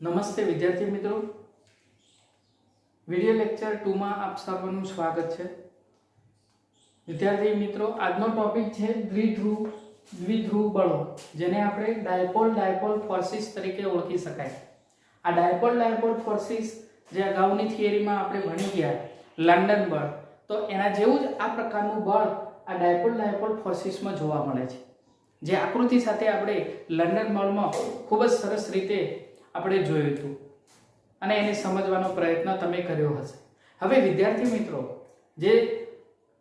નમસ્તે વિદ્યાર્થી મિત્રો, વિડિયો લેક્ચર 2 માં આપ સૌનું સ્વાગત છે। વિદ્યાર્થી મિત્રો, આજનો ટોપિક છે દ્વિધ્રુવ બળો, જેને આપણે ડાયપોલ ફોર્સિસ તરીકે ઓળખી શકાય। આ ડાયપોલ ફોર્સિસ જે અગાઉની થિયરીમાં આપણે ભણી ગયા લંડન બળ, તો એના જેવું જ આ પ્રકારનું બળ આ ડાયપોલ ફોર્સિસમાં જોવા મળે છે, જે આકૃતિ સાથે આપણે લંડન બળમાં ખૂબ જ સરસ રીતે આપણે જોયું હતું અને એને સમજવાનો પ્રયત્ન તમે કર્યો હશે। હવે વિદ્યાર્થી મિત્રો, જે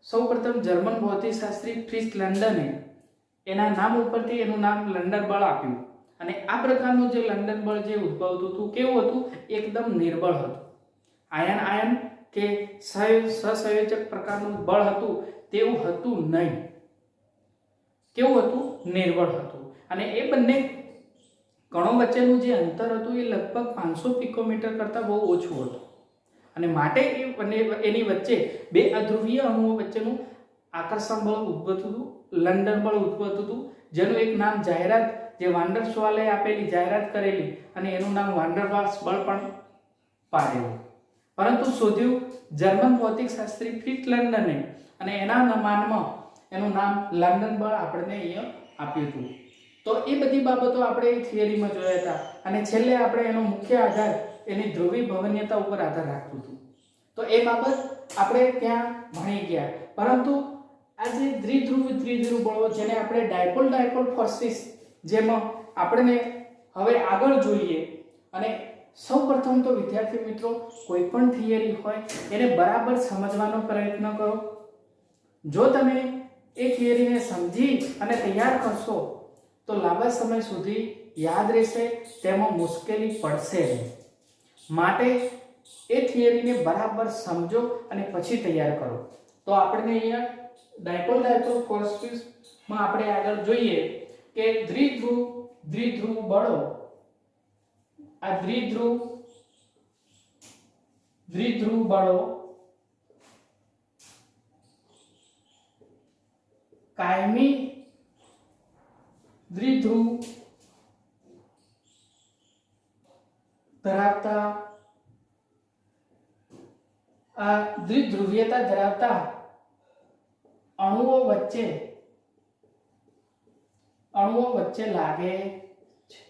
સૌપ્રથમ જર્મન ભૌતિકશાસ્ત્રી ફ્રિટ્ઝ લંડને એના નામ ઉપરથી એનું નામ લંડન બળ આપ્યું અને આ પ્રકારનું જે લંડન બળ જે ઉદ્ભવતું હતું કેવું હતું? એકદમ નિર્બળ હતું। આયન કે સહસંયોજક પ્રકારનું બળ હતું તેવું હતું નહીં। કેવું હતું? નિર્બળ હતું। અને એ બંને કણો વચ્ચેનું જે અંતર હતું એ લગભગ 500 પિકોમીટર કરતાં બહુ ઓછું હતું અને માટે એની વચ્ચે બે અધ્રુવીય અણુઓ વચ્ચેનું આકર્ષણ બળ ઉદ્ભવતું હતું, લંડન બળ ઉદ્ભવતું હતું, જેનું એક નામ જાહેરાત જે વાન્ડરસવાલે આપેલી જાહેરાત કરેલી અને એનું નામ વાન્ડરવાલ્સ બળ પણ પાડેલું, પરંતુ શોધ્યું જર્મન ભૌતિકશાસ્ત્રી ફ્રિટ્ઝ લંડને અને એના માનમાં એનું નામ લંડન બળ આપણને અહીંયા આપ્યું હતું। તો એ બધી બાબતો આપણે થિયરીમાં જોયા હતા અને છેલ્લે આપણે એનો મુખ્ય આધાર એની ધ્રુવી ભવનીયતા ઉપર આધાર રાખતું હતું, તો એ બાબત આપણે ત્યાં ભણી ગયા। પરંતુ આ જે દ્વિધ્રુવ બળો, જેને આપણે ડાયપોલ ફોર્સિસ, જેમાં આપણે હવે આગળ જોઈએ અને સૌપ્રથમ તો વિદ્યાર્થી મિત્રો, કોઈ પણ થિયરી હોય એને બરાબર સમજવાનો પ્રયત્ન કરો। જો તમે એ થિયરીને સમજી અને તૈયાર કરશો તો લાંબા સમય સુધી યાદ રહેશે, તેમાં મુશ્કેલી પડશે નહીં। માટે એ થિયરીને બરાબર સમજો અને પછી તૈયાર કરો। તો આપણે અહીંયા ડાયપોલ ફોર્સિસમાં આપણે આગળ જોઈએ કે દ્વિધ્રુવ બળો, આ દ્વિધ્રુવ બળો કાયમી દ્વિધ્રુવ ધરાવતા આ દ્વિધ્રુવીયતા ધરાવતા અણુઓ વચ્ચે લાગે છે।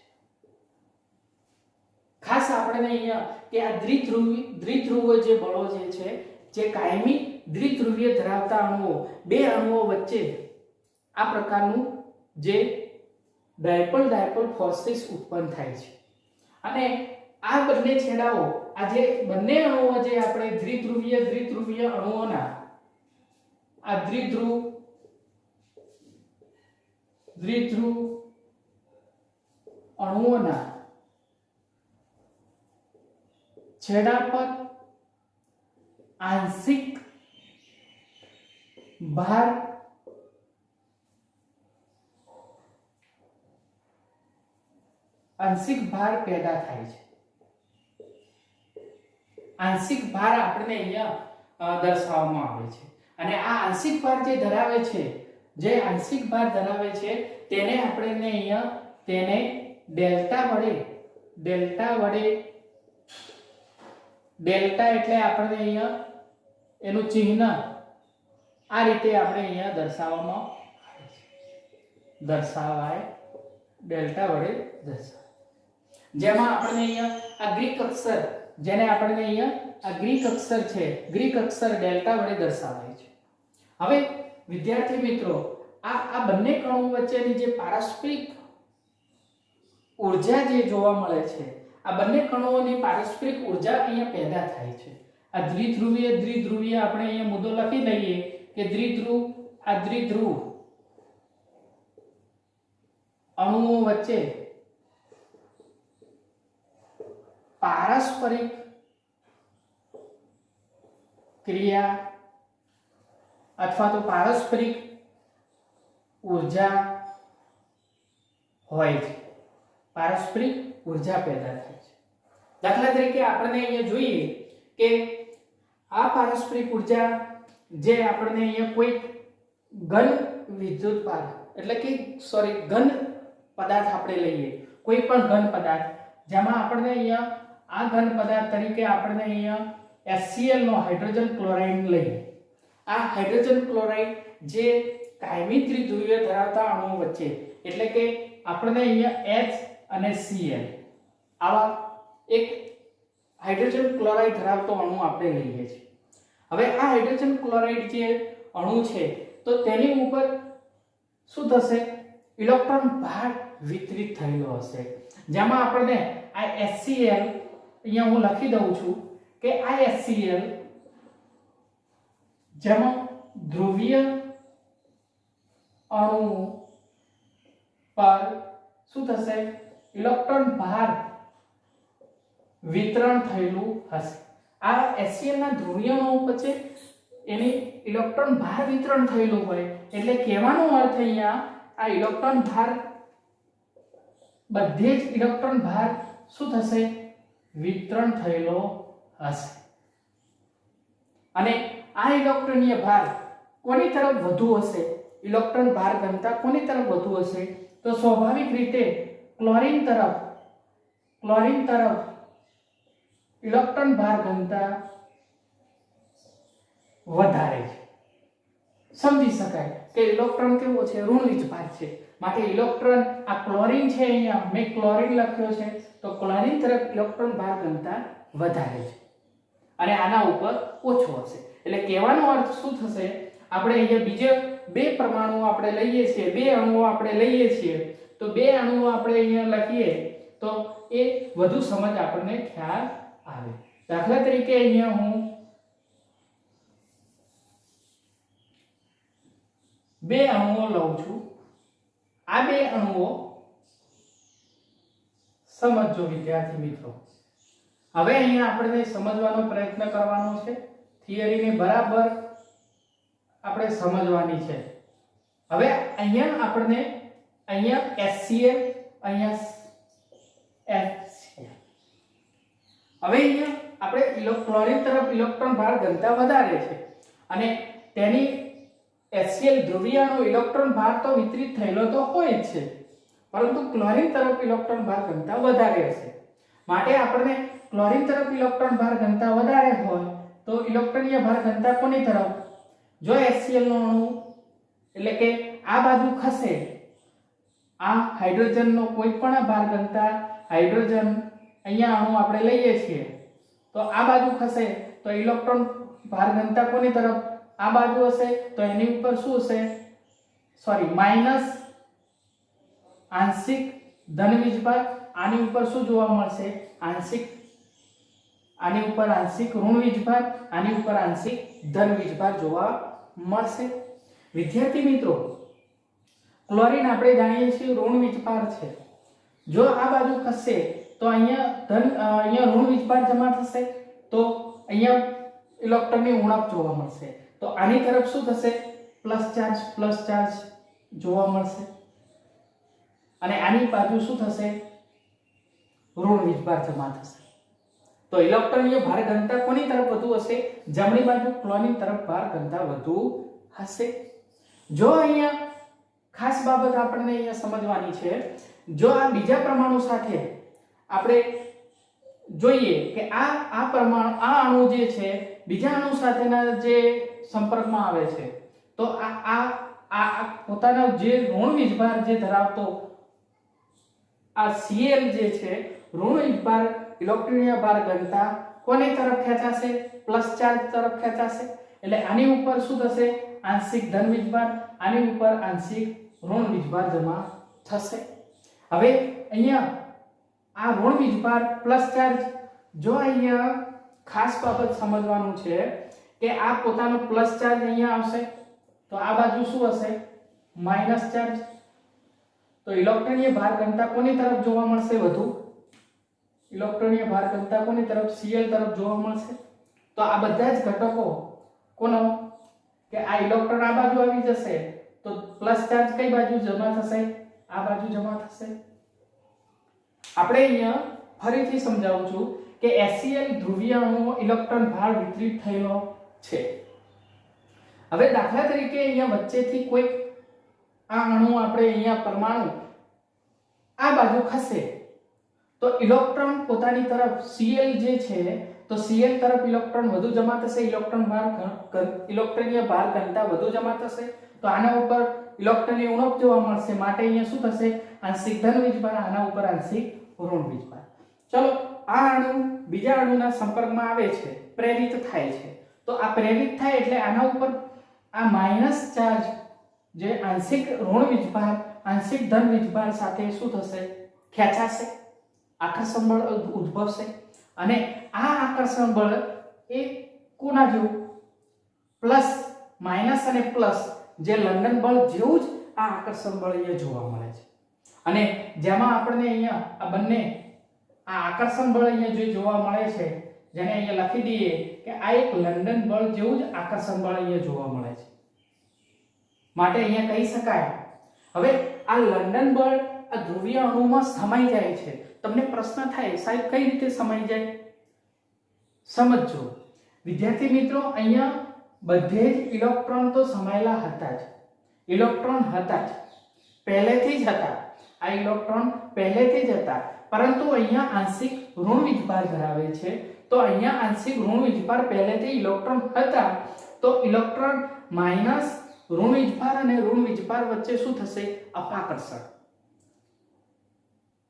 ખાસ આપણે અહીંયા કે આ દ્વિધ્રુવ જે બળો જે છે, જે કાયમી દ્વિધ્રુવીય ધરાવતા અણુઓ, બે અણુઓ વચ્ચે આ પ્રકારનું જે ડાયપોલ ફોર્સિસ ઉત્પન્ન થાય છે અને આ બંને છેડાઓ, આ જે બંને અણુઓ જે આપણે દ્વિધ્રુવીય અણુઓના આ દ્વિધ્રુવ અણુઓના છેડા પર આંશિક ભાર પેદા થાય છે। આંશિક ભાર આપણે અહીંયા દર્શાવવામાં આવે છે અને આ આંશિક ભાર જે ધરાવે છે, તેને આપણે અહીંયા તેને ડેલ્ટા એટલે આપણે અહીંયા એનું ચિહ્ન આ રીતે આપણે અહીંયા દર્શાવાય, ડેલ્ટા વડે દર્શાવાય, જેમાં આપણે અહીંયા આ ગ્રીક અક્ષર, જેને આપણે અહીંયા આ ગ્રીક અક્ષર છે, ગ્રીક અક્ષર ડેલ્ટા વડે દર્શાવાય છે। હવે વિદ્યાર્થી મિત્રો, આ બંને કણો વચ્ચેની જે પારસ્પરિક ઊર્જા જે જોવા મળે છે, આ બંને કણોની પારસ્પરિક ઊર્જા અહીંયા પેદા થાય છે। આ દ્વિધ્રુવીય આપણે અહીંયા મુદ્દો લખી લઈએ કે દ્વિધ્રુવ અણુઓ વચ્ચે પારસ્પરિક ક્રિયા અથવા તો પારસ્પરિક ઊર્જા હોય છે, પારસ્પરિક ઊર્જા પેદા થાય છે। દાખલા તરીકે આપણે અહીંયા જોઈએ કે આ પારસ્પરિક ઊર્જા જે આપણે અહીંયા કોઈ ઘન વિદ્યુતભાર એટલે કે ઘન પદાર્થ આપણે લઈએ, કોઈ પણ ઘન પદાર્થ જેમાં આપણને અહીંયા આ ઘન પદાર્થ તરીકે આપણને અહીંયા HCl નો હાઇડ્રોજન ક્લોરાઇડ લઈએ. આ હાઇડ્રોજન ક્લોરાઇડ જે કાયમી દ્વિધ્રુવીય ધરાવતા અણુઓ વચ્ચે એટલે કે આપણને અહીંયા H અને Cl આવા એક હાઇડ્રોજન ક્લોરાઇડ ધરાવતો અણુ આપણે લઈએ છીએ. હવે આ હાઇડ્રોજન ક્લોરાઇડ જે અણુ છે તો તેની ઉપર શું થશે? ઇલેક્ટ્રોન ભાર વિતરિત થયેલો હશે. જેમાં આપણને આ HCl અહીંયા હું લખી દઉં છું કે આ HCl જેમાં ધ્રુવીય અણુ પર શું થશે? ઇલેક્ટ્રોન ભાર વિતરણ થયેલું હશે. આ HCl ના ધ્રુવીય અણુ વચ્ચે એની ઇલેક્ટ્રોન ભાર વિતરણ થયેલું હોય એટલે કહેવાનો અર્થ અહીંયા આ ઇલેક્ટ્રોન ભાર બધે જ ઇલેક્ટ્રોન ભાર શું થશે? વિતરણ થયેલો હશે. અને આ ઇલેક્ટ્રોનીય ભાર કોની તરફ વધુ હશે? ઇલેક્ટ્રોન ભાર ઘનતા કોની તરફ વધુ હશે? તો સ્વાભાવિક રીતે ક્લોરીન તરફ ઇલેક્ટ્રોન ભાર ઘનતા વધારે છે. સમજી શકાય કે ઇલેક્ટ્રોન કેવો છે? ઋણ વીજભાર છે. માટે ઇલેક્ટ્રોન આ ક્લોરીન છે, અહીંયા મેં ક્લોરીન લખ્યો છે તો ક્લોરીન તરફ ઇલેક્ટ્રોન ભાર ઘનતા વધારે છે અને આના ઉપર ઓછો હશે. એટલે કહેવાનો અર્થ શું થશે? આપણે અહીંયા બીજા બે પરમાણુઓ આપણે લઈએ છીએ, બે અણુઓ આપણે લઈએ છીએ તો બે અણુઓ આપણે અહીંયા લખીએ તો એ વધુ સમજ આપણને ખ્યાલ આવે. દાખલા તરીકે અહીંયા હું બે અણુઓ લઉં છું. આ બે અણુઓ સમજો વિદ્યાર્થી મિત્રો. હવે અહીંયા આપણે સમજવાનો પ્રયત્ન કરવાનો છે. થિયરીને બરાબર આપણે સમજવાની છે. હવે અહીંયા આપણે અહીંયા HCl અહીંયા HCl. હવે અહીંયા આપણે ક્લોરીન તરફ ઇલેક્ટ્રોન ભાર ઘનતા વધારે છે અને તેની HCl ધ્રુવીય અણુ ઇલેક્ટ્રોન ભાર તો વિતરિત થયેલો તો હોય જ છે પરંતુ ક્લોરીન તરફ ઇલેક્ટ્રોન ભાર ઘનતા વધારે હશે. માટે આપણે ક્લોરીન તરફ ઇલેક્ટ્રોન ભાર ઘનતા વધારે હોય તો ઇલેક્ટ્રોનીય ભાર ઘનતા કોની તરફ? જો HCl નો અણુ એટલે કે આ બાજુ ખસે, આ હાઇડ્રોજન નો કોઈ પણ ભાર ઘનતા હાઇડ્રોજન અહીંયા અણુ આપણે લઈએ છીએ તો આ બાજુ ખસે તો ઇલેક્ટ્રોન ભાર ઘનતા કોની તરફ? આ બાજુ હશે તો એની ઉપર શું હશે? માઈનસ આંશિક ધન વીજભાર. આની ઉપર શું જોવા મળશે? આંશિક. આની ઉપર આંશિક ઋણ વીજભાર, આની ઉપર આંશિક ધન વીજભાર જોવા મળશે. વિદ્યાર્થી મિત્રો, ક્લોરીન આપણે જાણીએ છીએ ઋણ વીજભાર છે. જો આ બાજુ ખસશે તો અહીંયા ઋણ વીજભાર જમા થશે તો અહીંયા ઇલેક્ટ્રોનની ઉણપ જોવા મળશે. તો આની તરફ શું થશે? પ્લસ ચાર્જ જોવા મળશે અને આની બાજુ શું થશે? ઋણ વીજભાર જમા થશે. તો ઇલેક્ટ્રોનીય ભાર ઘનતા કોની તરફ વધુ હશે? જમણી બાજુ ક્લોરીન તરફ ભાર ઘનતા વધુ હશે. જો અહીંયા ખાસ બાબત આપણને અહીંયા સમજવાની છે. જો આ બીજા પરમાણુ સાથે આપણે જોઈએ કે આ અણુ જે છે બીજા અણુ સાથેના જે સંપર્કમાં આવે છે તો આ પોતાનો જે ઋણ વીજભાર જે ધરાવતો આ Cl જે છે ઋણ વીજભાર ઇલેક્ટ્રોનીય ભાર ઘનતા કોની તરફ ખેંચાશે? પ્લસ ચાર્જ તરફ ખેંચાશે. એટલે આની ઉપર શું થશે? આંશિક ધન વીજભાર, આની ઉપર આંશિક ઋણ વીજભાર જમા થશે. હવે અહીંયા આ ઋણ વીજભાર પ્લસ ચાર્જ, જો અહીંયા ખાસ બાબત સમજવાનું છે કે આ પોતાનો પ્લસ ચાર્જ અહીંયા આવશે તો આ બાજુ શું હશે? Minus charge. તો ઇલેક્ટ્રોનીય ભાર ઘનતા કોની તરફ જોવા મળશે? વધુ. ઇલેક્ટ્રોનીય ભાર ઘનતા કોની તરફ? Cl તરફ જોવા મળશે. તો આ બધા જ ઘટકો કોનો કે આ ઇલેક્ટ્રોન આ બાજુ આવી જશે તો પ્લસ ચાર્જ કઈ બાજુ જમા થશે? આ બાજુ જમા થશે. આપણે અહીંયા ફરીથી સમજાવું છું કે HCl ધ્રુવીય અણુઓ ઇલેક્ટ્રોન ભાર વિતરિત થયેલો છે. હવે દાખલા તરીકે અહીંયા વચ્ચેથી કોઈ આ અણુ આપણે અહીંયા પરમાણુ આ બાજુ ખસે તો તો ઇલેક્ટ્રોન પોતાની તરફ Cl જે છે તો Cl તરફ ઇલેક્ટ્રોન વધુ જમા થશે, ઇલેક્ટ્રોનીય ભાર ઘનતા વધુ જમા થશે, તો આના ઉપર ઇલેક્ટ્રોનની ઉણપ જોવા મળશે, માટે અહીંયા શું થશે, આંશિક ધન વીજભાર, આના ઉપર આંશિક ઋણ વીજભાર. ચલો આ અણુ બીજા અણુના સંપર્કમાં આવે છે, પ્રેરિત થાય છે, તો આ પ્રેરિત થાય એટલે આના ઉપર આ માઈનસ ચાર્જ જે આંશિક ઋણ વીજભાર આંશિક ધન વીજભાર સાથે શું થશે, ખેંચાશે, આકર્ષણ બળ ઉદ્ભવશે, અને આ આકર્ષણ બળ એ કોના જેવું, પ્લસ માઈનસ અને પ્લસ જે લંડન બળ જેવું જ આ આકર્ષણ બળ અહીંયા જોવા મળે છે. અને જેમાં આપણને અહીંયા આ બંને આ આકર્ષણ બળ અહીંયા જે જોવા મળે છે, જેને અહીંયા લખી દઈએ કે આ એક લંડન બળ જેવું જ આકર્ષણ બળ અહીંયા જોવા મળે છે, માટે અહીંયા કહી શકાય. હવે આ લંડન બળ આ ધ્રુવીય અણુમાં સમાઈ જાય છે. તમને પ્રશ્ન થાય, સાહેબ કઈ રીતે સમાઈ જાય? સમજો વિદ્યાર્થી મિત્રો, અહીંયા બધે જ ઇલેક્ટ્રોન તો સમાયેલા હતા જ, ઇલેક્ટ્રોન હતા જ, પહેલેથી જ હતા, આ ઇલેક્ટ્રોન પહેલેથી જ હતા, પરંતુ અહીંયા આંશિક ઋણ વીજભાર ધરાવે છે, તો અહીંયા આંશિક ઋણ વીજભાર પહેલેથી ઇલેક્ટ્રોન હતા, તો ઇલેક્ટ્રોન માઈનસ ઋણ વીજભાર અને ઋણ વીજભાર વચ્ચે શું થશે, અપાકર્ષણ,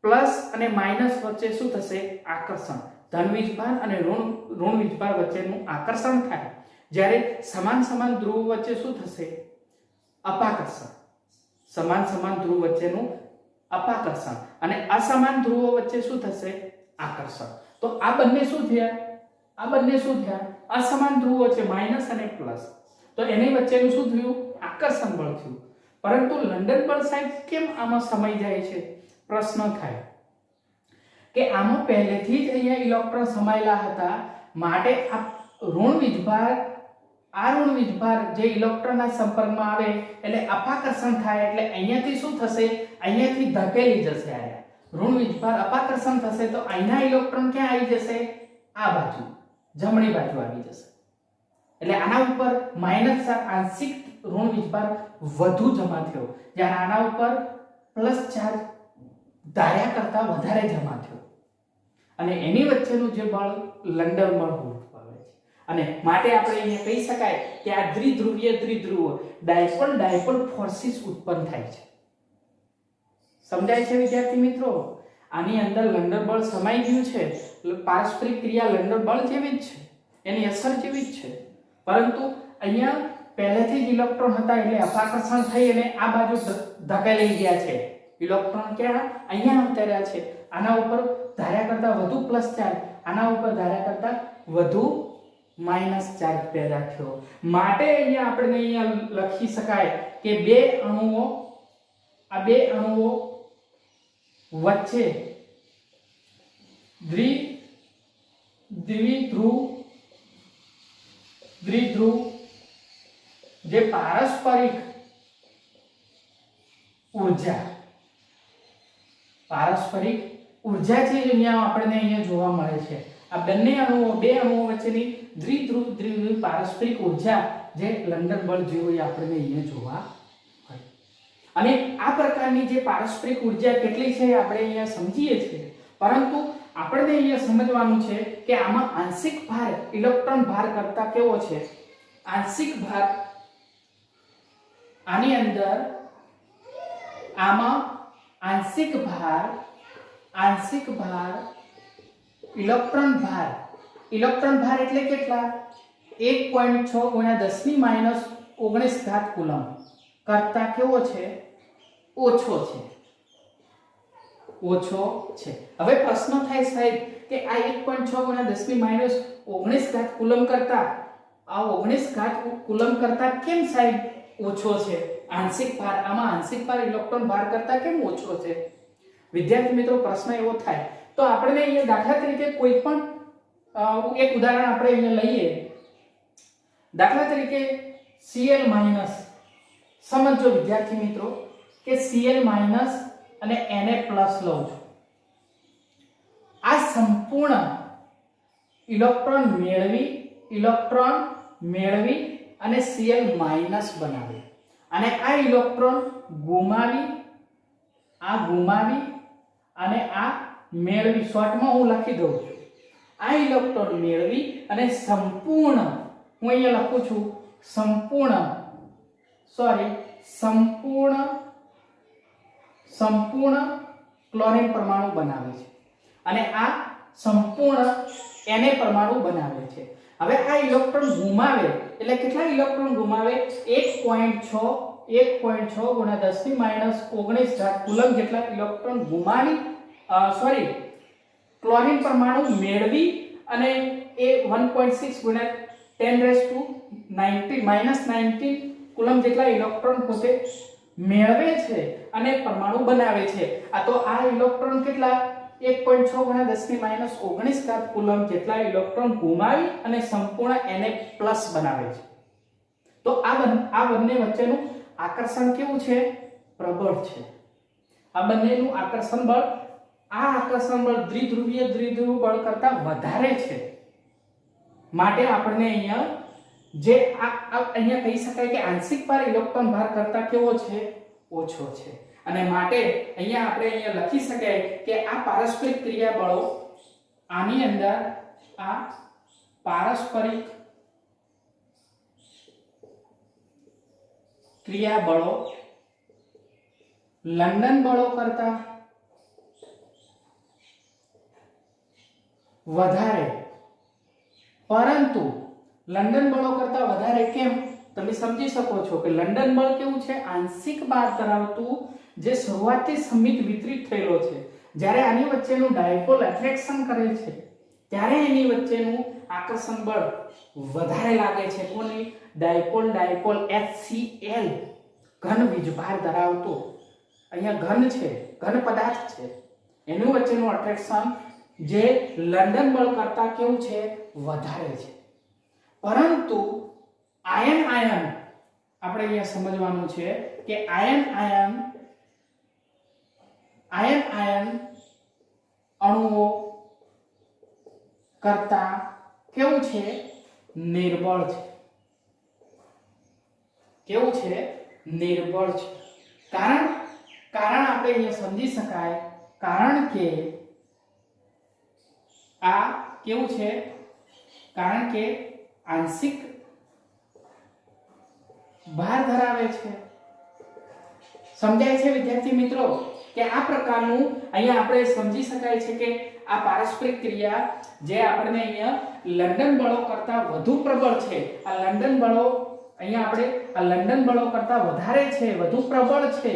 પ્લસ અને માઈનસ વચ્ચે શું થશે, આકર્ષણ, ધન વીજભાર અને ઋણ વીજભાર વચ્ચેનું આકર્ષણ થાય, જ્યારે સમાન સમાન ધ્રુવો વચ્ચે શું થશે, અપાકર્ષણ, સમાન ધ્રુવ વચ્ચેનું અપાકર્ષણ, અને અસમાન ધ્રુવો વચ્ચે શું થશે, આકર્ષણ. તો આ બંને શું થયા, અસમાન ધ્રુવો છે, માઈનસ અને પ્લસ, તો એની વચ્ચેનું શું થયું, આકર્ષણ બળ થયું. પરંતુ લંડન બળ સાહેબ કેમ આમાં સમાઈ જાય છે? પ્રશ્ન થાય કે આમાં પહેલેથી જ અહીંયા ઇલેક્ટ્રોન સમાયેલા હતા, માટે આ ઋણ વીજભાર જે ઇલેક્ટ્રોનના સંપર્કમાં આવે એટલે અપાકર્ષણ થાય, એટલે અહીંયાથી શું થશે, અહીંયાથી ધકેલી જશે, આ ઋણ વીજભાર અપાકર્ષણ થશે, તો અહીંના ઇલેક્ટ્રોન ક્યાં આવી જશે, આ બાજુ, જમણી બાજુ આવી જશે, એટલે આના ઉપર માઈનસ આંશિક ઋણ વીજભાર વધુ જમા થયો, જ્યારે આના ઉપર પ્લસ ચાર્જ ધાર્યા કરતા વધારે જમા થયો, અને એની વચ્ચેનું જે બળ લંડન બળ ઉદ્ભવે છે, અને માટે આપણે અહીંયા કહી શકાય કે આ દ્વિધ્રુવીય દ્વિધ્રુવ ડાયપોલ ફોર્સિસ ઉત્પન્ન થાય છે. સમજાય છે વિદ્યાર્થી મિત્રો? આની અંદર લંડન બળ સમાઈ ગયું છે, પારસ્પરિક ક્રિયા લંડન બળ જેવી જ છે, એની અસર જેવી જ છે, પરંતુ અહીંયા પહેલેથી જ ઇલેક્ટ્રોન હતા એટલે અપાકર્ષણ થઈ અને આ બાજુ ધકેલાઈ ગયા છે. ઇલેક્ટ્રોન ક્યાં, અહીંયા ઉતર્યા છે, આના ઉપર ધાર્યા કરતા વધુ પ્લસ ચાર્જ, આના ઉપર ધાર્યા કરતા વધુ માઈનસ ચાર્જ પેદા થયો, માટે અહીંયા આપણે અહીંયા લખી શકાય કે આ બે અણુઓ વચ્ચે દ્વિધ્રુવ જે પારસ્પરિક ઉર્જા છે, અહીંયા આપણને જોવા મળે છે. આ બે અણુઓ વચ્ચેની દ્વિધ્રુવ પારસ્પરિક ઉર્જા જે લંડન બળ જેવું આપણને અહીંયા જોવા મળે. અને આ પ્રકારની જે પારસ્પરિક ઉર્જા કેટલી છે આપણે અહીંયા સમજીએ છીએ, પરંતુ આપણને અહીંયા સમજવાનું છે કે આમાં આંશિક ભાર ઇલેક્ટ્રોન ભાર કરતા કેવો છે, આંશિક ભાર આની અંદર આમાં આંશિક ભાર ઇલેક્ટ્રોન ભાર એટલે કેટલા, 1.6 × 10⁻⁹ કુલમ કરતા કેવો છે, ઓછો છે. હવે પ્રશ્ન થાય સાહેબ કે આ 1.6 × 10⁻⁹ કુલમ કરતા આ 19 કુલમ કરતા કેમ સાહેબ ઓછો છે આંશિક ભાર? આમાં આંશિક ભાર ઇલેક્ટ્રોન ભાર કરતા કેમ ઓછો છે? વિદ્યાર્થી મિત્રો, પ્રશ્ન એવો થાય તો આપણે અહીંયા દાખલા તરીકે કોઈ પણ એક ઉદાહરણ આપણે અહીંયા લઈએ. દાખલા તરીકે Cl- સમજો વિદ્યાર્થી મિત્રો કે Cl- અને Na+ લઉં છું. આ સંપૂર્ણ ઇલેક્ટ્રોન મેળવી અને Cl- બનાવે, અને આ ઇલેક્ટ્રોન ગુમાવી અને આ મેળવી, શોર્ટમાં હું લખી દઉં છું, આ ઇલેક્ટ્રોન મેળવી અને સંપૂર્ણ, હું અહીંયા લખું છું સંપૂર્ણ ક્લોરીન પરમાણુ બનાવે છે અને આ સંપૂર્ણ Na પરમાણુ બનાવે છે. હવે આ ઇલેક્ટ્રોન ગુમાવે એટલે કેટલા ઇલેક્ટ્રોન ગુમાવે? 1.6 ગુણ્યા 10⁻−19 કુલમ જેટલા ઇલેક્ટ્રોન ગુમાવી ક્લોરીન પરમાણુ મેળવી અને એ 1.6 ગુણ્યા 10⁻−19 કુલમ જેટલા ઇલેક્ટ્રોન પોતે મેળવે છે અને પરમાણુ બનાવે છે. આ ઇલેક્ટ્રોન કેટલા? 1.6 ગુણ્યા 10⁻−19 કુલમ જેટલા ઇલેક્ટ્રોન ગુમાવી અને સંપૂર્ણ Na+ બનાવે છે. તો આ બંને વચ્ચેનું આકર્ષણ કેવું છે? પ્રબળ છે. આ બંનેનું આકર્ષણ બળ દ્વિધ્રુવીય બળ કરતા વધારે છે. માટે આપણને અહીંયા અહીંયા કહી શકાય કે આંશિક ભાર ઇલેક્ટ્રોન ભાર કરતા કેવો છે? ઓછો છે. અને માટે અહીંયા લખી શકાય કે આ પારસ્પરિક ક્રિયા બળો, આની અંદર આ પારસ્પરિક ક્રિયા બળો લંડન બળો કરતા વધારે, પરંતુ લંડન બળો કરતા વધારે કેમ? તમે સમજી શકો છો કે લંડન બળ કેવું છે? આંશિક ભાર ધરાવતું, જે શરૂઆતથી સમિત વિતરિત થયેલો છે. જ્યારે આની વચ્ચેનું ડાયપોલ એટ્રેક્શન કરે છે ત્યારે એની વચ્ચેનું આકર્ષણ બળ વધારે લાગે છે. કોની? ડાયપોલ HCl, ઘન વીજભાર ધરાવતો, અહીંયા ઘન છે, ઘન પદાર્થ છે, એનું વચ્ચેનું એટ્રેક્શન જે લંડન બળ કરતા કેવું છે? વધારે છે. પરંતુ આયન આપણે અહીંયા સમજવાનું છે કે આયન અણુઓ કરતા કેવું છે? નિર્બળ છે. કેવું છે? નિર્બળ છે. કારણ આપણે અહીંયા સમજી શકાય, કારણ કે આ કેવું છે? કારણ કે આંશિક ભાર ધરાવે છે. સમજાય છે વિદ્યાર્થી મિત્રો કે આ પ્રકારનું અહીંયા આપણે સમજી શકાય છે કે આ પારસ્પરિક ક્રિયા જે આપણને અહીંયા લંડન બળો કરતા વધુ પ્રબળ છે. આ લંડન બળો કરતા વધારે છે, વધુ પ્રબળ છે,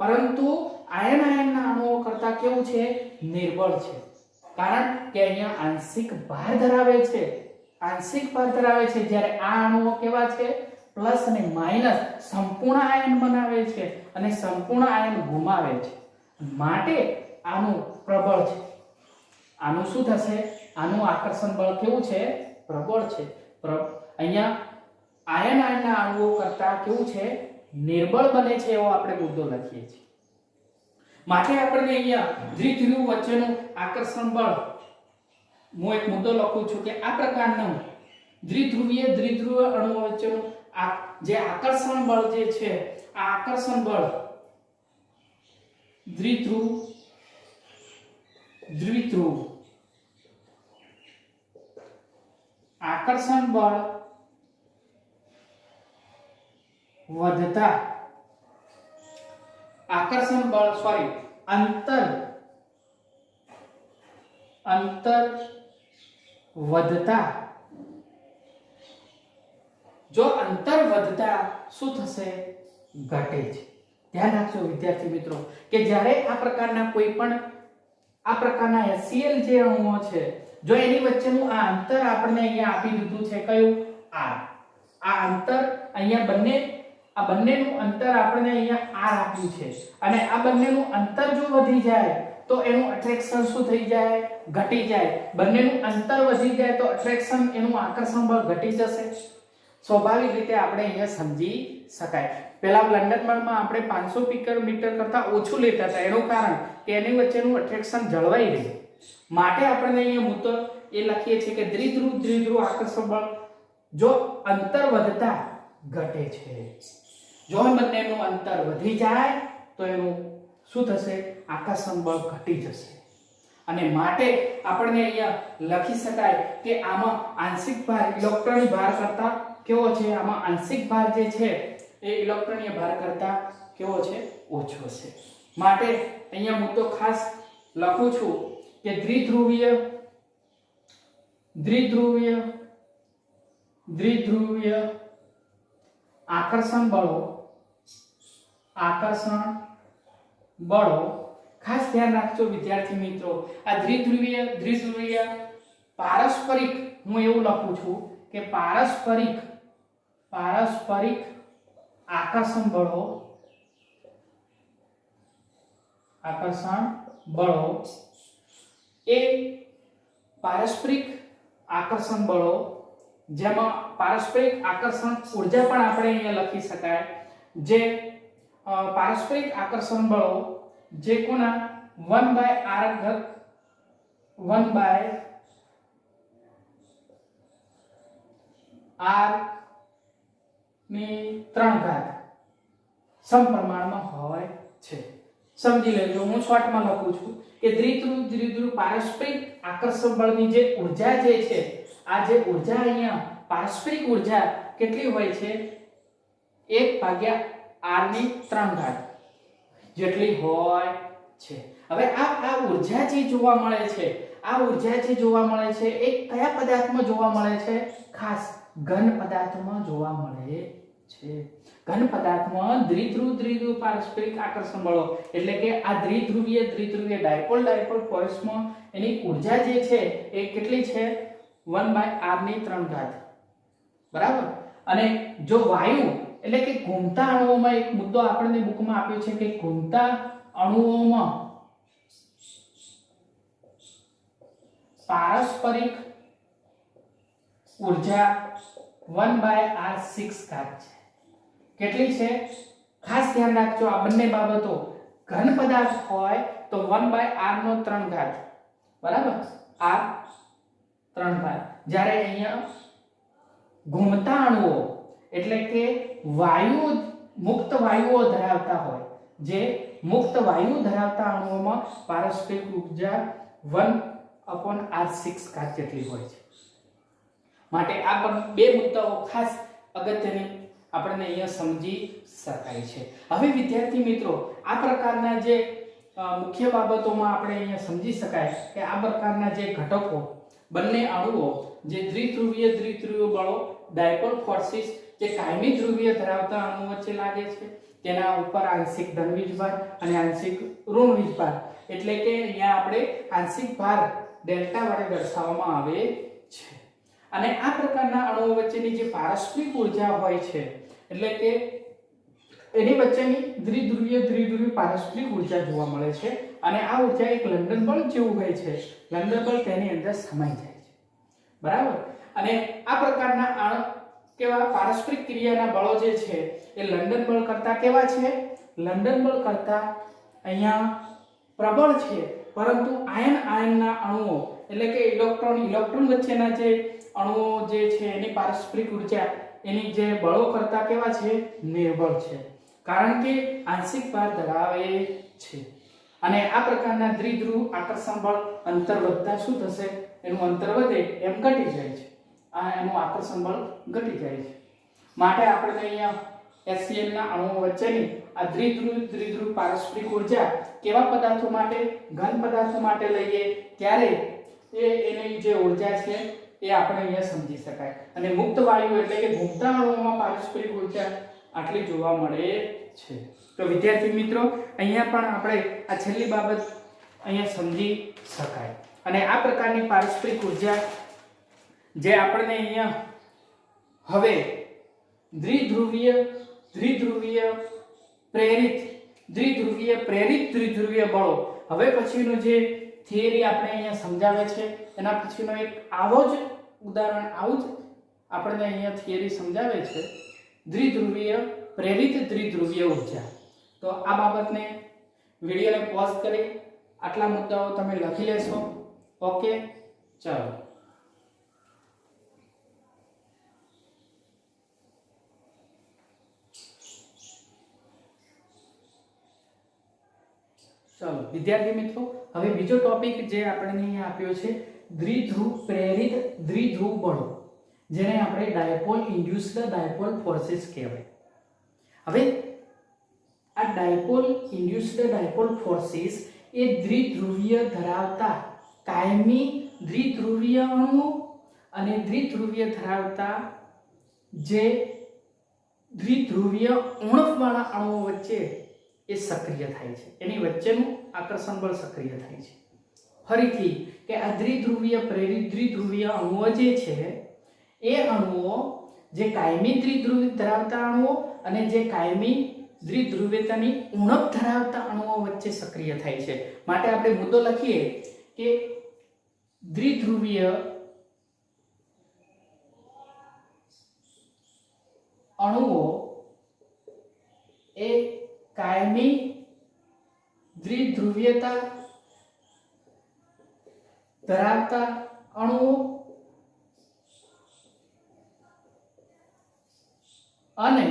પરંતુ આયનના અણુઓ કરતા કેવું છે? નિર્બળ છે. કારણ કે અહીંયા આંશિક ભાર ધરાવે છે. જ્યારે આ અણુઓ કેવા છે? પ્લસ અને માઈનસ, સંપૂર્ણ આયન બનાવે છે અને સંપૂર્ણ આયન ગુમાવે છે. માટે આનું પ્રબળ છે. આનું શું થશે? આનું આકર્ષણ બળ કેવું છે? પ્રબળ છે. અહીંયા આયનના અણુઓ કરતા કેવું છે? નિર્બળ બને છે. એવો આપણે મુદ્દો લખીએ છીએ. માટે આપણને અહીંયા દ્વિધ્રુવ વચ્ચેનું આકર્ષણ બળ, હું એક મુદ્દો લખું છું કે આ પ્રકારનું દ્વિધ્રુવીય અણુઓ વચ્ચેનું જે આકર્ષણ બળ જે છે, આ આકર્ષણ બળ દ્વિધ્રુવ આકર્ષણ બળ વધતા અંતર વધતા, જો અંતર વધતા શું થશે? ઘટે છે. ધ્યાન રાખજો વિદ્યાર્થી મિત્રો કે જ્યારે આ પ્રકારના HCl જે અણુઓ છે, જો એની વચ્ચેનું આ અંતર આપણને અહીંયા આપી દીધું છે, કયું? R. આ અંતર અહીંયા બંનેનું અંતર આપણને અહીંયા R આપ્યું છે અને આ બંનેનું અંતર જો વધી જાય તો એનું એટ્રેક્શન શું થઈ જાય? ઘટી જાય. બંનેનું અંતર વધી જાય તો એટ્રેક્શન, એનું આકર્ષણ બળ ઘટી જશે. સ્વાભાવિક રીતે આપણે અહીંયા સમજી શકાય. પહેલા લંડન બળમાં આપણે 500 પિકોમીટર કરતા ઓછું લેતા હતા. એનું કારણ કે એની વચ્ચેનું એટ્રેક્શન જળવાઈ રહે. માટે આપણે અહીંયા મુદ્દો એ લખીએ છીએ કે દ્વિધ્રુવ આકર્ષણ બળ જો અંતર વધતા ઘટે છે. જો બંનેનું અંતર વધી જાય તો એનું શું થશે? આકર્ષણ બળ ઘટી જશે. અને માટે આપણને અહીંયા લખી શકાય કે આમાં આંશિક ભાર ઇલેક્ટ્રોનીય ભાર કરતા કેવો છે, આમાં આંશિક ભાર જે છે એ ઇલેક્ટ્રોનીય ભાર કરતા કેવો છે, ઓછો છે। માટે અહીંયા હું તો ખાસ લખું છું કે દ્વિધ્રુવીય આકર્ષણ બળો ખાસ ધ્યાન રાખજો વિદ્યાર્થી મિત્રો। આ દ્વિધ્રુવીય પારસ્પરિક હું એવું લખું છું કે પારસ્પરિક આકર્ષણ બળો એ પારસ્પરિક આકર્ષણ બળો જેમાં પારસ્પરિક આકર્ષણ ઊર્જા પણ આપણે અહીંયા લખી શકાય જે પારસ્પરિક આકર્ષણ બળો જે કોના 1/r ની 3 ઘાત સમપ્રમાણમાં હોય છે। સમજી લેજો, હું શોર્ટમાં લખું છું કે દ્વિધ્રુવ પારસ્પરિક આકર્ષણ બળની જે ઊર્જા જે છે, આ જે ઊર્જા અહીંયા પારસ્પરિક ઊર્જા કેટલી હોય છે, 1/r ની 3 ઘાત જેટલી હોય છે। હવે આ ઊર્જા જે જોવા મળે છે, આ ઊર્જા જે જોવા મળે છે એ કયા પદાર્થમાં જોવા મળે છે, ખાસ ઘન પદાર્થમાં જોવા મળે છે। ઘન પદાર્થમાં દ્વિધ્રુવ પારસ્પરિક આકર્ષણ બળો એટલે કે આ દ્વિધ્રુવીય ડાયપોલ ફોર્સમાં એની ઊર્જા જે છે એ કેટલી છે, 1/r ની 3 ઘાત, બરાબર। અને જો વાયુ એટલે કે ઘૂમતા અણુઓમાં એક મુદ્દો આપણને બુકમાં આપ્યો છે કે ઘૂમતા અણુઓમાં પારસ્પરિક ઊર્જા 1/r6 ઘાત છે। કેટલી છે, ખાસ ધ્યાન રાખજો આ બંને બાબતો। ઘન પદાર્થ હોય તો 1/r નો 3 ઘાત, બરાબર, r 3 ઘાત। જ્યારે અહીંયા ઘૂમતા અણુઓ એટલે કે મુક્ત વાયુઓ ધરાવતા હોય, જે મુક્ત વાયુ ધરાવતા અણુઓમાં પારસ્પરિક ઊર્જા 1/r6 ઘાત જેટલી હોય છે। માટે આ બે મુદ્દાઓ ખાસ અગત્યની આપણને અહીંયા સમજી શકાય છે। હવે વિદ્યાર્થી મિત્રો આ પ્રકારના જે મુખ્ય બાબતોમાં આપણે અહીંયા સમજી શકાય કે આ પ્રકારના જે ઘટકો બંને અણુઓ જે દ્વિધ્રુવીય બળો ડાયપોલ ફોર્સિસ જે કાયમી ધ્રુવીય ધરાવતા અણુ વચ્ચે લાગે છે, તેના ઉપર આંશિક ધન વીજભાર અને આંશિક ઋણ વીજભાર એટલે કે અહીંયા આપણે આંશિક ભાર ડેલ્ટા વડે દર્શાવવામાં આવે છે। અને આ પ્રકારના અણુઓ વચ્ચેની જે પારસ્પરિક ઊર્જા હોય છે એટલે કે એની વચ્ચેની દ્વિધ્રુવીય પારસ્પરિક ઊર્જા જોવા મળે છે। અને આ ઊર્જા એક લંડન બળ જેવું હોય છે, લંડન બળ તેની અંદર સમાઈ જાય છે, બરાબર। અને આ પ્રકારના કેવા પારસ્પરિક ક્રિયાના બળો જે છે એ લંડન બળ કરતા કેવા છે, લંડન બળ કરતા અહીંયા પ્રબળ છે, પરંતુ આયનના અણુઓ એટલે કે ઇલેક્ટ્રોન વચ્ચેના જે અણુઓ જે છે એની પારસ્પરિક ઊર્જા એની જે બળો કરતા કેવા છે, નિર્બળ છે, કારણ કે આંશિક ભાર ધરાવે છે। અને આ પ્રકારના દ્વિધ્રુવ આકર્ષણ બળ અંતર વધતા શું થશે, એનું અંતર વધે એમ ઘટી જાય છે, એનું આકર્ષણ બળ ઘટી જાય છે। માટે આપણે અહીંયા HCl ના અણુઓ વચ્ચેની આ દ્વિધ્રુવ પારસ્પરિક ઊર્જા કેવા પદાર્થો માટે, ઘન પદાર્થો માટે લઈએ ત્યારે એની જે ઊર્જા છે એ આપણે અહીંયા સમજી શકાય। અને મુક્ત વાયુ એટલે કે ઘૂમતા અણુઓમાં પારસ્પરિક ઊર્જા આટલી જોવા મળે છે। તો વિદ્યાર્થી મિત્રો અહીંયા પણ આપણે આ છેલ્લી બાબત અહીંયા સમજી શકાય। અને આ પ્રકારની પારસ્પરિક ઊર્જા જે આપણને અહીંયા હવે દ્વિધ્રુવીય પ્રેરિત દ્વિધ્રુવીય બળો હવે પછીનો જે થિયરી આપણે અહીંયા સમજાવે છે એના પછીનો એક આવું જ આપણને અહીંયા થિયરી સમજાવે છે, પ્રેરિત દ્વિધ્રુવીય ઊર્જા। તો આ બાબતને વિડિયોને પોઝ કરી આટલા મુદ્દાઓ તમે લખી લેશો। ઓકે, ચાલો। चलो विद्यार्थी मित्रों, હવે બીજો ટોપિક જે આપણે અહીંયા આપ્યો છે દ્વિધ્રુવ પ્રેરિત દ્વિધ્રુવ બળો, જેને આપણે ડાયપોલ ઇન્ડ્યુસ્ડ ડાયપોલ ફોર્સિસ કહેવાય. હવે આ ડાયપોલ ઇન્ડ્યુસ્ડ ડાયપોલ ફોર્સિસ એ દ્વિધ્રુવીય ધરાવતા કાયમી દ્વિધ્રુવીય અણુઓ અને દ્વિધ્રુવીય ધરાવતા જે દ્વિધ્રુવીય ઉણપવાળા અણુઓ વચ્ચે એ સક્રિય થાય છે. એની વચ્ચેનું આકર્ષણ બળ સક્રિય થાય છે. ફરીથી કે આ દ્વિધ્રુવીય પ્રેરિત દ્વિધ્રુવીય અણુઓ જે છે એ અણુઓ જે કાયમી દ્વિધ્રુવી ધરાવતા અણુઓ અને જે કાયમી દ્વિધ્રુવીયતાની ઉણપ ધરાવતા અણુઓ વચ્ચે સક્રિય થાય છે. માટે આપણે મુદ્દો લખીએ કે દ્વિધ્રુવીય અણુઓ એ કાયમી દ્વિધ્રુવીયતા ધરાવતા અણુઓ અને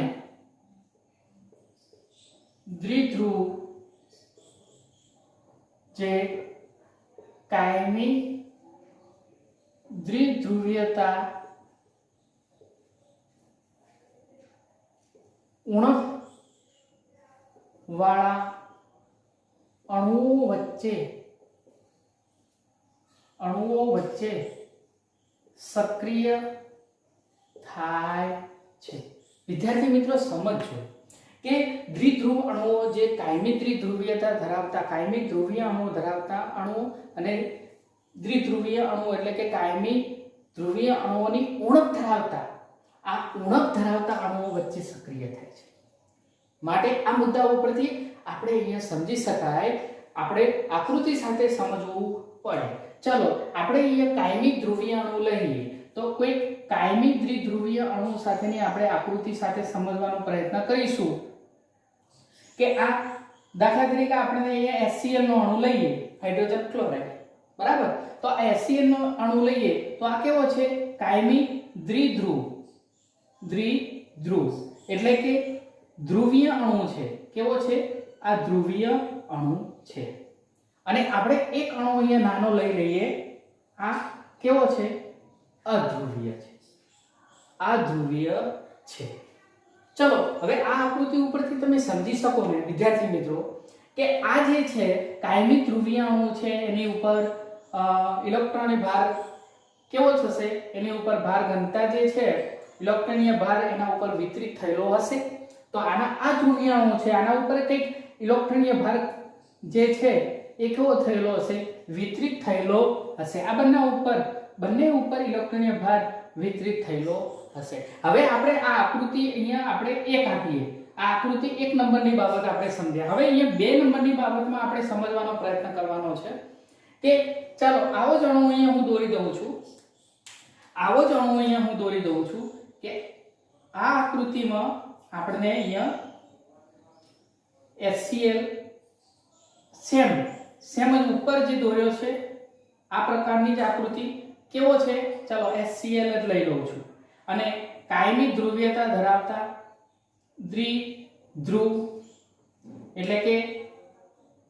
દ્વિધ્રુવ જે કાયમી દ્વિધ્રુવીયતા ઉણપ વાળા અણુઓ વચ્ચે સક્રિય થાય છે. વિદ્યાર્થી મિત્રો સમજો કે દ્વિધ્રુવ અણુઓ જે કાયમી દ્વિધ્રુવીયતા ધરાવતા કાયમી ધ્રુવીય અણુઓ ધરાવતા અણુઓ અને દ્વિધ્રુવીય અણુઓ એટલે કે કાયમી ધ્રુવીય અણુઓની ઉણપ ધરાવતા આ ઉણપ ધરાવતા અણુઓ વચ્ચે સક્રિય થાય છે. માટે આ મુદ્દા ઉપરથી આપણે અહીંયા સમજી શકાય, આપણે આકૃતિ સાથે સમજવું પડે. ચલો આપણે અહીંયા કાયમી ધ્રુવીય અણુ લઈએ તો કોઈ કાયમી દ્વિધ્રુવીય અણુ સાથેની આપણે આકૃતિ સાથે સમજવાનો પ્રયત્ન કરીશું કે આ દાખલા તરીકે આપણે અહીંયા HCl નો અણુ લઈએ, હાઇડ્રોજન ક્લોરાઇડ, બરાબર. તો આ HCl નો અણુ લઈએ તો આ કેવો છે? કાયમી દ્વિધ્રુવ એટલે કે ધ્રુવીય અણુ છે. કેવો છે? આ ધ્રુવીય અણુ છે. અને આપણે એક અણુ અહીંયા નાનો લઈ લઈએ, આ કેવો છે? અધ્રુવીય છે. આ ધ્રુવીય છે. ચલો હવે આ આકૃતિ ઉપરથી તમે સમજી શકો ને વિદ્યાર્થી મિત્રો કે આ જે છે કાયમી ધ્રુવીય અણુ છે, એની ઉપર ઇલેક્ટ્રોનની ભાર કેવો થશે? એની ઉપર ભાર ઘનતા જે છે ઇલેક્ટ્રોનીય ભાર એના ઉપર વિતરિત થયેલો હશે. તો આના આ ધ્રુવીય અણુ છે, આના ઉપર કંઈક ઇલેક્ટ્રોનીય ભાર જે છે એ કેવો થયેલો હશે? વિતરિત થયેલો હશે. આ બંને ઉપર ઇલેક્ટ્રોનીય ભાર વિતરિત થયેલો હશે. હવે આપણે આ આકૃતિ અહીંયા આપણે એક આપીએ. આ આકૃતિ 1 નંબરની બાબત આપણે સમજ્યા. હવે અહીંયા 2 નંબરની બાબતમાં આપણે સમજવાનો પ્રયત્ન કરવાનો છે કે ચાલો આવો જ અણુ અહીંયા હું દોરી દઉં છું કે આ આકૃતિમાં આપણે અહીંયા HCl સેમ જ ઉપર જે દોર્યો છે આ પ્રકારની જ આકૃતિ કેવો છે? ચાલો HCl જ લઈ લઉં છું અને કાયમી ધ્રુવીયતા ધરાવતા દ્વિધ્રુવ એટલે કે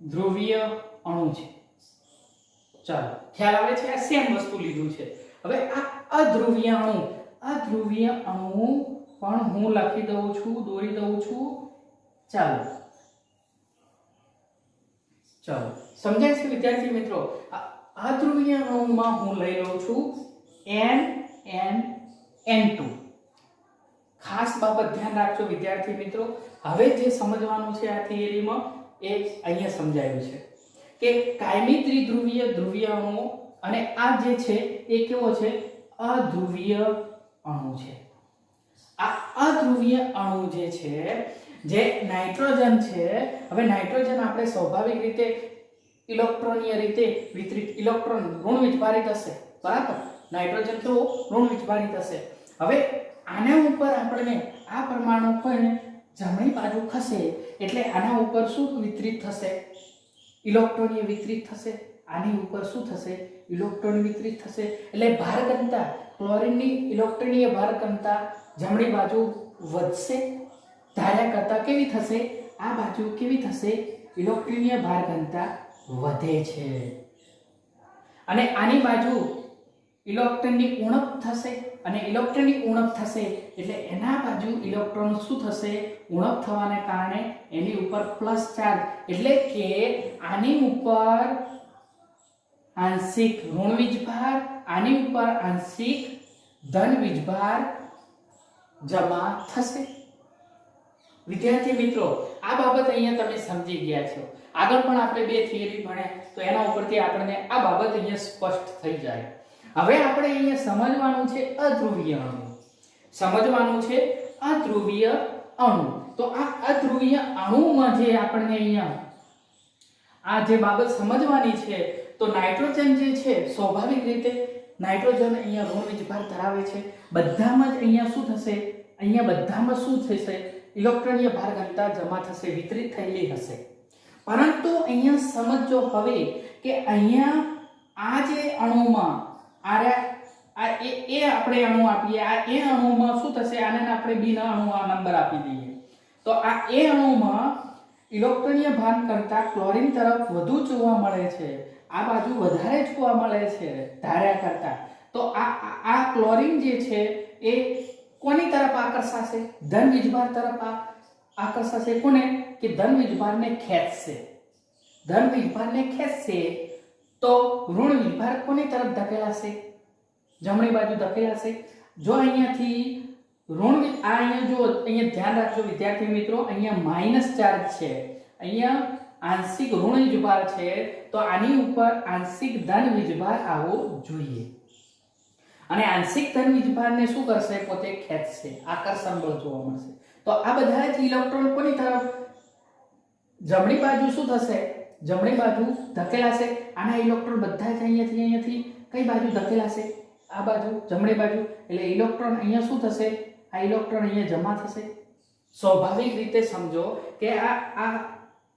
ધ્રુવીય અણુ છે. ચાલો ખ્યાલ આવે છે? આ સેમ વસ્તુ લીધું છે. હવે આ અધ્રુવીય અણુ પણ હું લખી દઉં છું, દોરી દઉં છું. ચાલો સમજાય છે વિદ્યાર્થી મિત્રો? અધ્રુવીય અણુમાં હું લઈ લઉં છું N2. ખાસ બાબત ધ્યાન રાખજો વિદ્યાર્થી મિત્રો. હવે જે સમજવાનું છે આ થિયરીમાં એ અહીંયા સમજાયું છે કે કાયમી ધ્રુવીય અણુઓ અને આ જે છે એ કેવો છે? અધ્રુવીય અણુ છે. આ અધ્રુવીય અણુ જે છે જે નાઇટ્રોજન છે, હવે નાઇટ્રોજન આપણે સ્વાભાવિક રીતે ઇલેક્ટ્રોનીય રીતે વિતરિત ઇલેક્ટ્રોન ઋણ વિજભારિત હશે, બરાબર. નાઇટ્રોજન કેવો? ઋણ વિજભારિત હશે. હવે આના ઉપર આપણે આ પરમાણુ પણ જમણી બાજુ ખસે એટલે આના ઉપર શું વિતરિત થશે? ઇલેક્ટ્રોનીય વિતરિત થશે. આની ઉપર શું થશે? ઇલેક્ટ્રોન વિતરિત થશે. એટલે ભાર ઘનતા, ક્લોરીનની ઇલેક્ટ્રોનીય ભાર ઘનતા જમણી બાજુ વધશે. ધાર્યા કરતા કેવી થશે? આ બાજુ કેવી થશે? ઇલેક્ટ્રોનીય ભાર ઘનતા વધે છે અને આની બાજુ ઇલેક્ટ્રોનની ઉણપ થશે અને ઇલેક્ટ્રોનની ઉણપ થશે એટલે એના બાજુ ઇલેક્ટ્રોન શું થશે ઉણપ થવાને કારણે એની ઉપર પ્લસ ચાર્જ એટલે કે આની ઉપર આંશિક ઋણ વીજભાર આની ઉપર આંશિક ધન વીજભાર જમા થશે। વિદ્યાર્થી મિત્રો આ બાબત અહીંયા તમે સમજી ગયા છો। આગળ પણ આપણે બે થિયરી ભણ્યા તો એના ઉપરથી આપણને આ બાબત અહીંયા સ્પષ્ટ થઈ જાય। હવે આપણે અહીંયા સમજવાનું છે અધ્રુવીય અણુ, સમજવાનું છે અધ્રુવીય અણુ। તો આ અધ્રુવીય અણુમાં જે આપણને અહીંયા આ જે બાબત સમજવાની છે તો નાઇટ્રોજન જે છે સ્વાભાવિક રીતે નાઇટ્રોજન અહીંયા ઋણ વીજભાર ધરાવે છે। બધામાં જ અહીંયા શું થશે અહીંયા બધામાં શું થશે ઇલેક્ટ્રોનીય ભાર ઘનતા જમા થશે વિતરિત થયેલી હશે। પરંતુ અહીંયા સમજો હવે કે અહીંયા આ જે અણુમાં એ આપણે અણુ આપીએ આ એ અણુમાં શું થશે આને આપણે બી ના અણુ આ નંબર આપી દઈએ તો આ એ અણુમાં ઇલેક્ટ્રોનીય ભાર કરતા ક્લોરીન તરફ વધુ જોવા મળે છે, આ બાજુ વધારે જોવા મળે છે ધાર્યા કરતા। તો આ ક્લોરીન જે છે એ કોની તરફ આકર્ષાશે ધન વીજભાર તરફ આકર્ષાશે કોને કે ધન વીજભારને ખેંચશે, ધન વીજભારને ખેંચશે તો ઋણ વીજભાર કોની તરફ ધકેલાશે જમણી બાજુ ધકેલાશે। જો અહીંયાથી ઋણ આ અહીંયા જો અહીંયા ધ્યાન રાખજો વિદ્યાર્થી મિત્રો અહીંયા માઈનસ ચાર્જ છે, અહીંયા આંશિક ઋણ વીજભાર છે તો આની ઉપર આંશિક ધન વીજભાર આવવો જોઈએ અને આંશિક ધન વીજભારને શું કરશે પોતે ખેંચશે, આકર્ષણ બળ જોવા મળશે। તો આ બધા જ ઇલેક્ટ્રોન કોની તરફ જમણી બાજુ શું થશે જમણી બાજુ ધકેલાશે। આના ઇલેક્ટ્રોન બધા જ અહીંયાથી કઈ બાજુ ધકેલાશે આ બાજુ જમણી બાજુ એટલે ઇલેક્ટ્રોન અહીંયા શું થશે આ ઇલેક્ટ્રોન અહીંયા જમા થશે। સ્વાભાવિક રીતે સમજો કે આ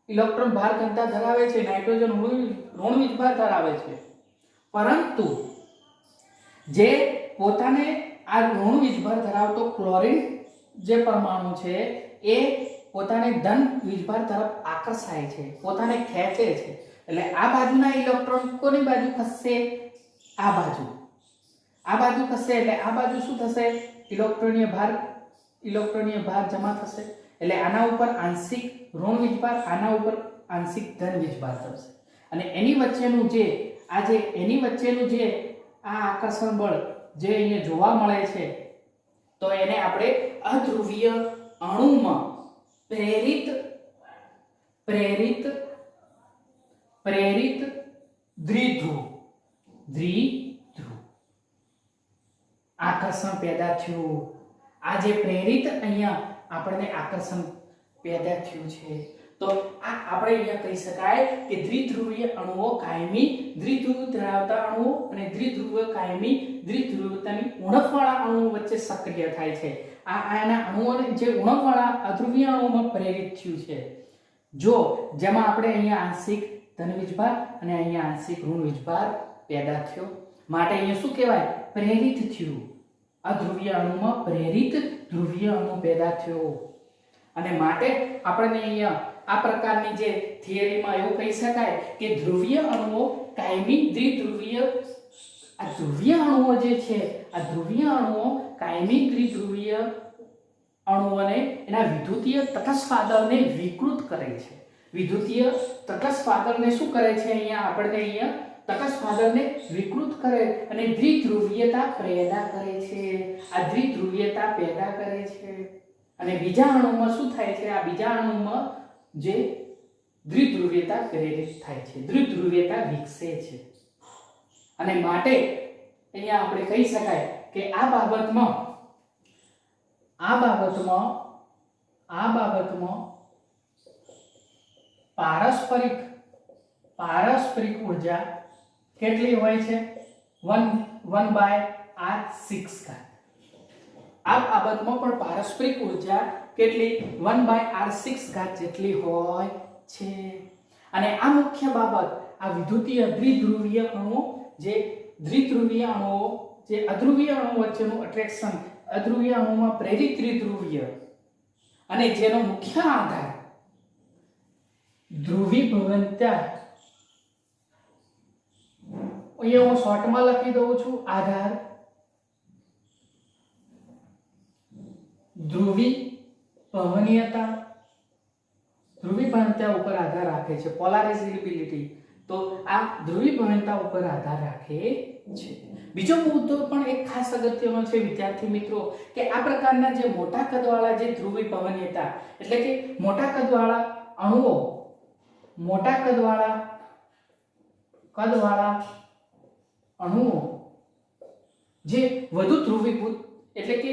ઇલેક્ટ્રોન ભાર ઘનતા ધરાવે છે નાઇટ્રોજન ઋણ વીજભાર ધરાવે છે પરંતુ જે પોતાને આ ઋણ વીજભાર ધરાવતો ક્લોરીન જે પરમાણુ છે એ પોતાને ધન વીજભાર તરફ આકર્ષાય છે પોતાને ખેંચે છે એટલે આ બાજુના ઇલેક્ટ્રોન કોની બાજુ ખસશે આ બાજુ ખસશે એટલે આ બાજુ શું થશે ઇલેક્ટ્રોનીય ભાર જમા થશે એટલે આના ઉપર આંશિક ઋણ વીજભાર આના ઉપર આંશિક ધન વીજભાર થશે અને એની વચ્ચેનું જે આ આકર્ષણ બળ જે અહીંયા જોવા મળે છે તો એને આપણે અધ્રુવીય અણુમાં પ્રેરિત દ્વિધ્રુવ આકર્ષણ પેદા થયું। આ જે પ્રેરિત અહીંયા આપણને આકર્ષણ પેદા થયું છે તો આ આપણે અહીંયા કહી શકાય કે દ્વિધ્રુવીય અણુઓ કાયમી દ્વિધ્રુવ ધરાવતા અણુઓ અને કાયમી દ્વિધ્રુવતાની ઉણપવાળા અણુઓ વચ્ચે સક્રિય થાય છે। આના અણુઓને જે ઉણપવાળા અધ્રુવીય અણુઓમાં પ્રેરિત થયું છે જો જેમાં આપણે અહીંયા આંશિક ધન વીજભાર અને અહીંયા આંશિક ઋણ વીજભાર પેદા થયો માટે અહીંયા શું કહેવાય પ્રેરિત થયું અધ્રુવીય અણુમાં પ્રેરિત ધ્રુવીય અણુ પેદા થયો અને માટે આપણને અહીંયા આ પ્રકારની જે થિયરીમાં એવું કહી શકાય કે ધ્રુવીય અણુઓ કાયમી દ્વિધ્રુવીય આ ધ્રુવીય અણુઓ જે છે આ ધ્રુવીય અણુઓ કાયમી દ્વિધ્રુવીય અણુઓને એના વિદ્યુતીય તટસ્થ વાદળને વિકૃત કરે છે। વિદ્યુતીય તટસ્થ વાદળને શું કરે છે અહીંયા આપણને અહીંયા તટસ્થ વાદળને વિકૃત કરે અને દ્વિધ્રુવીયતા પેદા કરે છે। આ દ્વિધ્રુવીયતા પેદા કરે છે અને બીજા અણુમાં શું થાય છે આ બીજા અણુમાં જે દ્વિધ્રુવીયતા પ્રેરિત થાય છે દ્વિધ્રુવીયતા વિકસે છે અને માટે અહીંયા આપણે કહી શકાય કે આ બાબતમાં પારસ્પરિક ઉર્જા કેટલી હોય છે 1/r6 આ બાબતમાં પણ પારસ્પરિક ઉર્જા કેટલી 1/r6 જેટલી હોય છે અને આ મુખ્ય બાબત આ વિદ્યુતીય દ્વિધ્રુવીય અણુઓ જે અધ્રુવીય અણુઓ વચ્ચેનું અટ્રેક્શન અધ્રુવીય અણુમાં પ્રેરિત દ્વિધ્રુવીય અને જેનો મુખ્ય આધાર ધ્રુવીભવનતા, અહીંયા હું શોર્ટમાં લખી દઉં છું, આધાર ધ્રુવીભવનીયતા, ધ્રુવીભવનતા ઉપર આધાર રાખે છે, પોલારાઇઝેબિલિટી. તો આ ધ્રુવીભવનતા ઉપર આધાર રાખે છે. બીજો મુદ્દો પણ એક ખાસ અગત્યનો છે વિદ્યાર્થી મિત્રો, કે આ પ્રકારના જે મોટા કદવાળા જે ધ્રુવીભવનીયતા એટલે કે મોટા કદવાળા અણુઓ, મોટા કદવાળા અણુઓ જે વધુ ધ્રુવીભૂત એટલે કે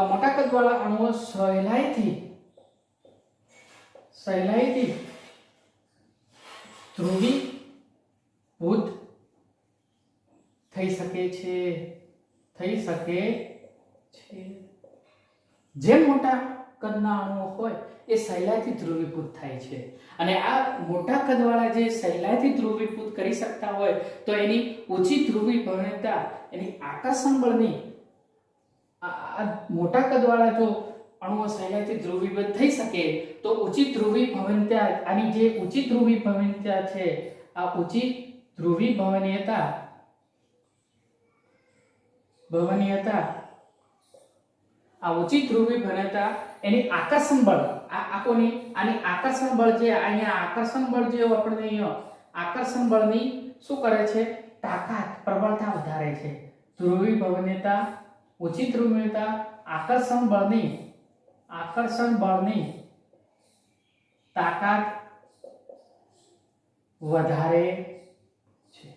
મોટા કદવાળા અણુઓ સહેલાઈથી ધ્રુવીભૂત થઈ શકે છે. જે મોટા કદના અણુઓ હોય એ સહેલાઈથી ધ્રુવીભૂત થાય છે, અને આ મોટા કદવાળા જે સહેલાઈથી ધ્રુવીભૂત કરી શકતા હોય તો એની ઓછી ધ્રુવીભવનતા, એની આકર્ષણ બળની, આ મોટા કદવાળા જો અણુઓ સહેલાઈથી ધ્રુવીભૂત થઈ શકે તો ઊંચી ધ્રુવીભવનતા, આની જે ઊંચી ધ્રુવીભવનતા છે, આ ઊંચી ધ્રુવીભવનીયતા આ ઊંચી ધ્રુવીભવનતા એની આકર્ષણ બળ, આની આકર્ષણ બળ જે અહીંયા આકર્ષણ બળ જે આપણે અહીંયા આકર્ષણ બળની શું કરે છે, તાકાત, પ્રબળતા વધારે છે. ધ્રુવીભવનતા, ઊંચી ધ્રુવીભવનતા આકર્ષણ બળની તાકાત વધારે છે.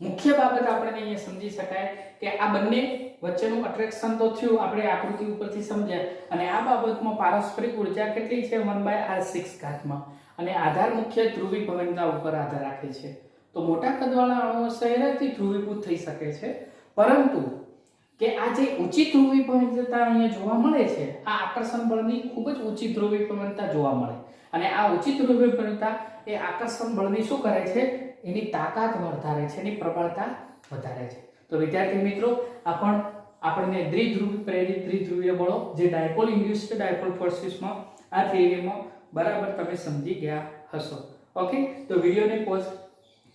મુખ્ય બાબત આપણે અહીંયા સમજી શકાય કે આ બંને વચ્ચેનું અટ્રેક્શન તો થયું, આપણે આકૃતિ ઉપરથી સમજ્યા, અને આ બાબતમાં પારસ્પરિક ઉર્જા કેટલી છે, 1/r6 ઘાતમાં, અને આધાર મુખ્ય ધ્રુવીભવનતા ઉપર આધાર રાખે છે. તો મોટા કદવાળા અણુઓ સહેલાઈથી ધ્રુવીભૂત થઈ શકે છે, પરંતુ કે આ જે ઊંચી ધ્રુવીભવનતા અહીંયા જોવા મળે છે, આ આકર્ષણ બળની ખૂબ જ ઊંચી ધ્રુવીભવનતા જોવા મળે, અને આ ઊંચી ધ્રુવીભવનતા એ આકર્ષણ બળની શું કરે છે, એની તાકાત વધારે છે, એની પ્રબળતા વધારે છે. તો વિદ્યાર્થી મિત્રો, આપણને દ્વિધ્રુવી પ્રેરિત દ્વિધ્રુવીય બળો જે ડાયપોલ ઇન્ડ્યુસ્ડ ડાયપોલ ફોર્સીસમાં આ થિયરીમાં બરાબર તમે સમજી ગયા હશો. ઓકે, તો વિડીયોને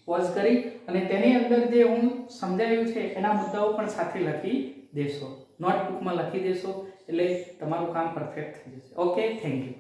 પોઝ કરી અને તેની અંદર જે હું સમજાવ્યું છે એના મુદ્દાઓ પણ સાથે લખી દેશો, નોટબુકમાં લખી દેશો, એટલે તમારું કામ પરફેક્ટ થઈ જશે. Okay, thank you.